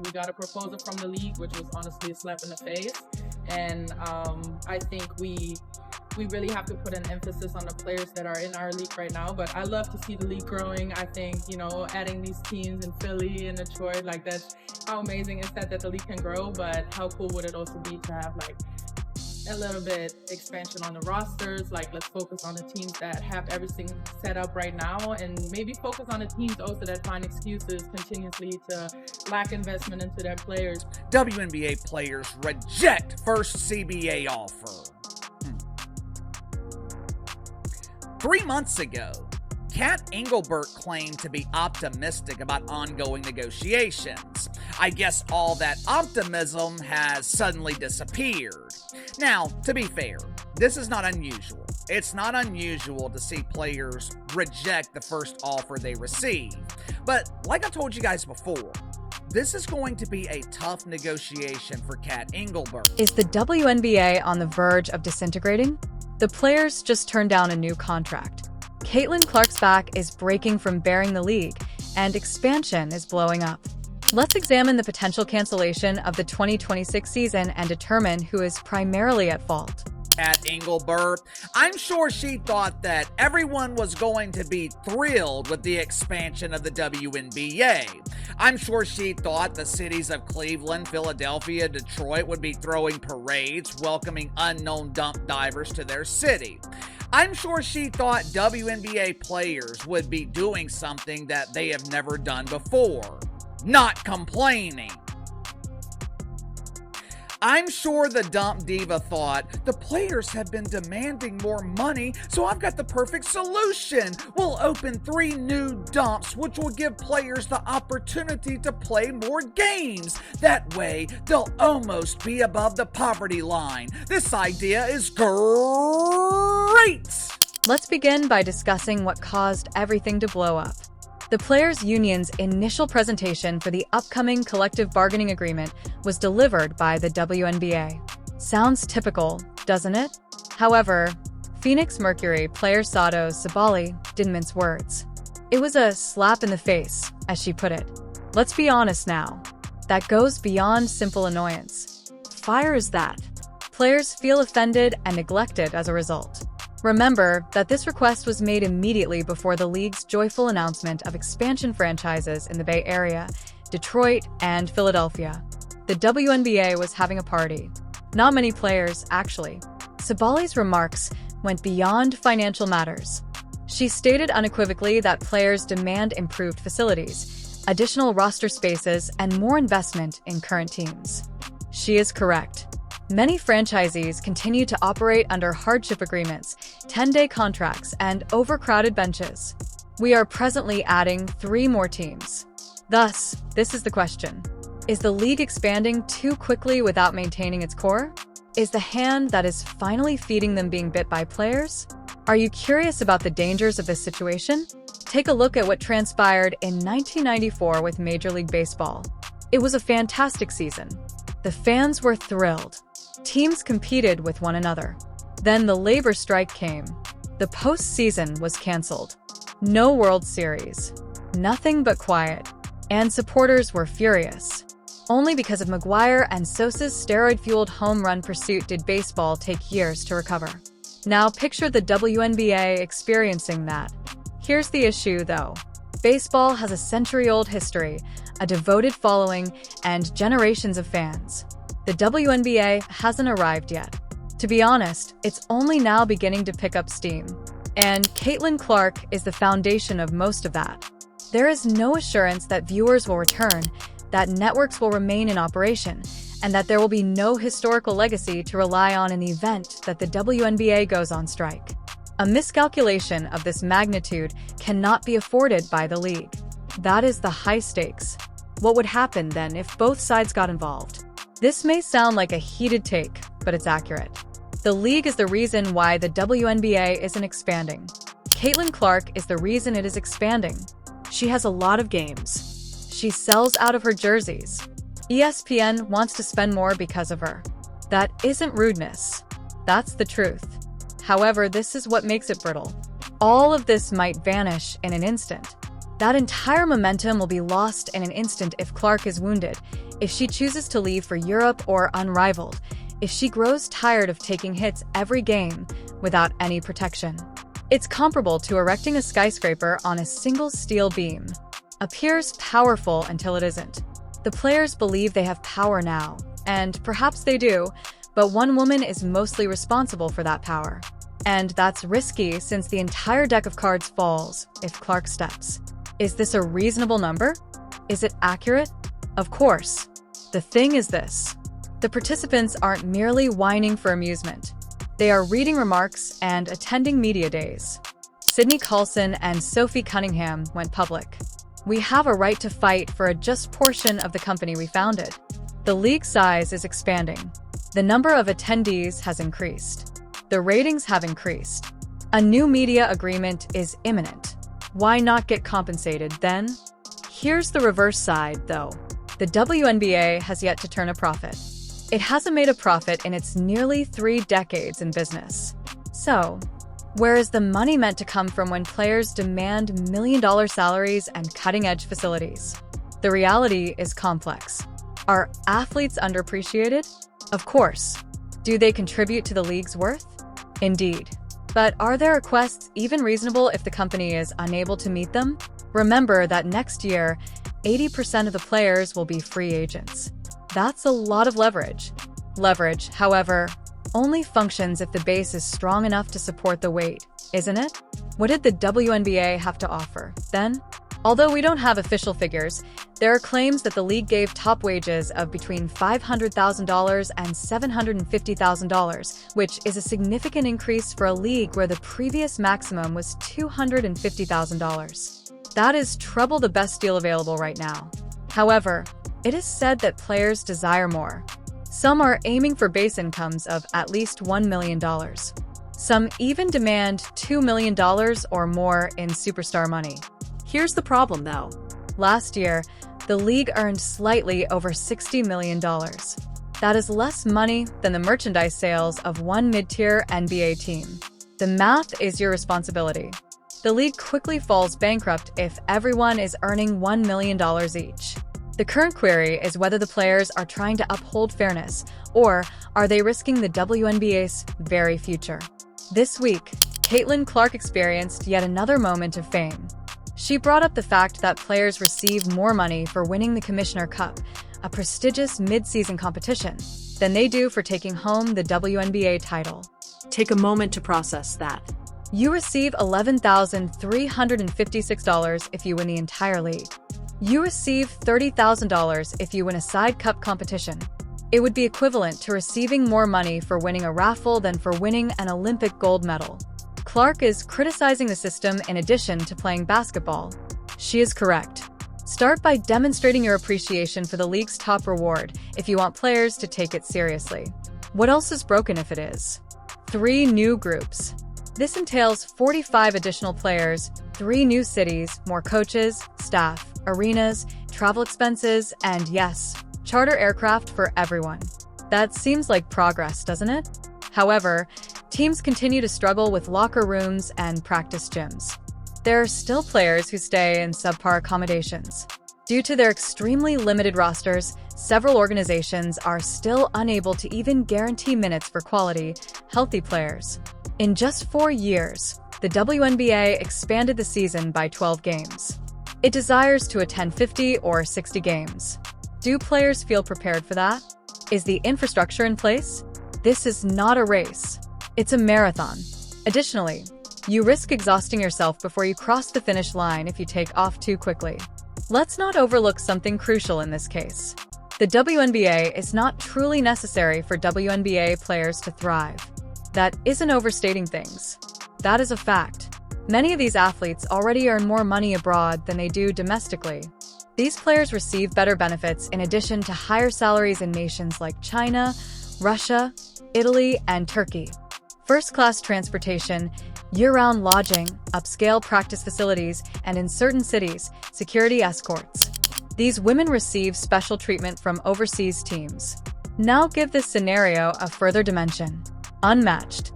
We got a proposal from the league, which was honestly a slap in the face. And I think we really have to put an emphasis on the players that are in our league right now. But I love to see the league growing. I think, adding these teams in Philly and Detroit, like that's how amazing is that the league can grow. But how cool would it also be to have like a little bit expansion on the rosters? Like, let's focus on the teams that have everything set up right now, and maybe focus on the teams also that find excuses continuously to lack investment into their players. WNBA players reject first CBA offer. 3 months ago, Kat Engelbert claimed to be optimistic about ongoing negotiations. I guess all that optimism has suddenly disappeared. Now, to be fair, this is not unusual. It's not unusual to see players reject the first offer they receive. But like I told you guys before, this is going to be a tough negotiation for Kat Engelbert. Is the WNBA on the verge of disintegrating? The players just turned down a new contract. Caitlin Clark's back is breaking from bearing the league, and expansion is blowing up. Let's examine the potential cancellation of the 2026 season and determine who is primarily at fault. Kat Engelbert, I'm sure she thought that everyone was going to be thrilled with the expansion of the WNBA. I'm sure she thought the cities of Cleveland, Philadelphia, Detroit would be throwing parades welcoming unknown dump divers to their city. I'm sure she thought WNBA players would be doing something that they have never done before. Not complaining. I'm sure the dump diva thought, the players have been demanding more money, so I've got the perfect solution. We'll open 3 new dumps, which will give players the opportunity to play more games. That way, they'll almost be above the poverty line. This idea is great! Let's begin by discussing what caused everything to blow up. The Players' Union's initial presentation for the upcoming collective bargaining agreement was delivered by the WNBA. Sounds typical, doesn't it? However, Phoenix Mercury player Sato Sabali didn't mince words. It was a slap in the face, as she put it. Let's be honest now. That goes beyond simple annoyance. Fire is that. Players feel offended and neglected as a result. Remember that this request was made immediately before the league's joyful announcement of expansion franchises in the Bay Area, Detroit, and Philadelphia. The WNBA was having a party. Not many players, actually. Sabali's remarks went beyond financial matters. She stated unequivocally that players demand improved facilities, additional roster spaces, and more investment in current teams. She is correct. Many franchisees continue to operate under hardship agreements, 10-day contracts, and overcrowded benches. We are presently adding 3 more teams. Thus, this is the question. Is the league expanding too quickly without maintaining its core? Is the hand that is finally feeding them being bit by players? Are you curious about the dangers of this situation? Take a look at what transpired in 1994 with Major League Baseball. It was a fantastic season. The fans were thrilled. Teams competed with one another. Then the labor strike came. The postseason was canceled. No World Series. Nothing but quiet. And supporters were furious. Only because of McGuire and Sosa's steroid-fueled home run pursuit did baseball take years to recover. Now picture the WNBA experiencing that. Here's the issue, though. Baseball has a century-old history, a devoted following, and generations of fans. The WNBA hasn't arrived yet. To be honest, it's only now beginning to pick up steam. And Caitlin Clark is the foundation of most of that. There is no assurance that viewers will return, that networks will remain in operation, and that there will be no historical legacy to rely on in the event that the WNBA goes on strike. A miscalculation of this magnitude cannot be afforded by the league. That is the high stakes. What would happen then if both sides got involved? This may sound like a heated take, but it's accurate. The league is the reason why the WNBA isn't expanding. Caitlin Clark is the reason it is expanding. She has a lot of games. She sells out of her jerseys. ESPN wants to spend more because of her. That isn't rudeness. That's the truth. However, this is what makes it brittle. All of this might vanish in an instant. That entire momentum will be lost in an instant if Clark is wounded, if she chooses to leave for Europe, or unrivaled, if she grows tired of taking hits every game without any protection. It's comparable to erecting a skyscraper on a single steel beam. Appears powerful until it isn't. The players believe they have power now, and perhaps they do, but one woman is mostly responsible for that power. And that's risky since the entire deck of cards falls if Clark steps. Is this a reasonable number? Is it accurate? Of course. The thing is this. The participants aren't merely whining for amusement. They are reading remarks and attending media days. Sydney Coulson and Sophie Cunningham went public. We have a right to fight for a just portion of the company we founded. The league size is expanding. The number of attendees has increased. The ratings have increased. A new media agreement is imminent. Why not get compensated then? Here's the reverse side, though. The WNBA has yet to turn a profit. It hasn't made a profit in its nearly 3 decades in business. So, where is the money meant to come from when players demand million-dollar salaries and cutting-edge facilities? The reality is complex. Are athletes underappreciated? Of course. Do they contribute to the league's worth? Indeed. But are their requests even reasonable if the company is unable to meet them? Remember that next year, 80% of the players will be free agents. That's a lot of leverage. Leverage, however, only functions if the base is strong enough to support the weight, isn't it? What did the WNBA have to offer, then? Although we don't have official figures, there are claims that the league gave top wages of between $500,000 and $750,000, which is a significant increase for a league where the previous maximum was $250,000. That is treble the best deal available right now. However, it is said that players desire more. Some are aiming for base incomes of at least $1 million. Some even demand $2 million or more in superstar money. Here's the problem, though. Last year, the league earned slightly over $60 million. That is less money than the merchandise sales of one mid-tier NBA team. The math is your responsibility. The league quickly falls bankrupt if everyone is earning $1 million each. The current query is whether the players are trying to uphold fairness, or are they risking the WNBA's very future. This week, Caitlin Clark experienced yet another moment of fame. She brought up the fact that players receive more money for winning the Commissioner Cup, a prestigious mid-season competition, than they do for taking home the WNBA title. Take a moment to process that. You receive $11,356 if you win the entire league. You receive $30,000 if you win a side cup competition. It would be equivalent to receiving more money for winning a raffle than for winning an Olympic gold medal. Clark is criticizing the system in addition to playing basketball. She is correct. Start by demonstrating your appreciation for the league's top reward if you want players to take it seriously. What else is broken if it is? 3 new groups. This entails 45 additional players, 3 new cities, more coaches, staff, arenas, travel expenses, and yes, charter aircraft for everyone. That seems like progress, doesn't it? However, teams continue to struggle with locker rooms and practice gyms. There are still players who stay in subpar accommodations. Due to their extremely limited rosters, several organizations are still unable to even guarantee minutes for quality, healthy players. In just 4 years, the WNBA expanded the season by 12 games. It desires to attend 50 or 60 games. Do players feel prepared for that? Is the infrastructure in place? This is not a race. It's a marathon. Additionally, you risk exhausting yourself before you cross the finish line if you take off too quickly. Let's not overlook something crucial in this case. The WNBA is not truly necessary for WNBA players to thrive. That isn't overstating things. That is a fact. Many of these athletes already earn more money abroad than they do domestically. These players receive better benefits in addition to higher salaries in nations like China, Russia, Italy, and Turkey. First-class transportation, year-round lodging, upscale practice facilities, and in certain cities, security escorts. These women receive special treatment from overseas teams. Now give this scenario a further dimension. Unmatched.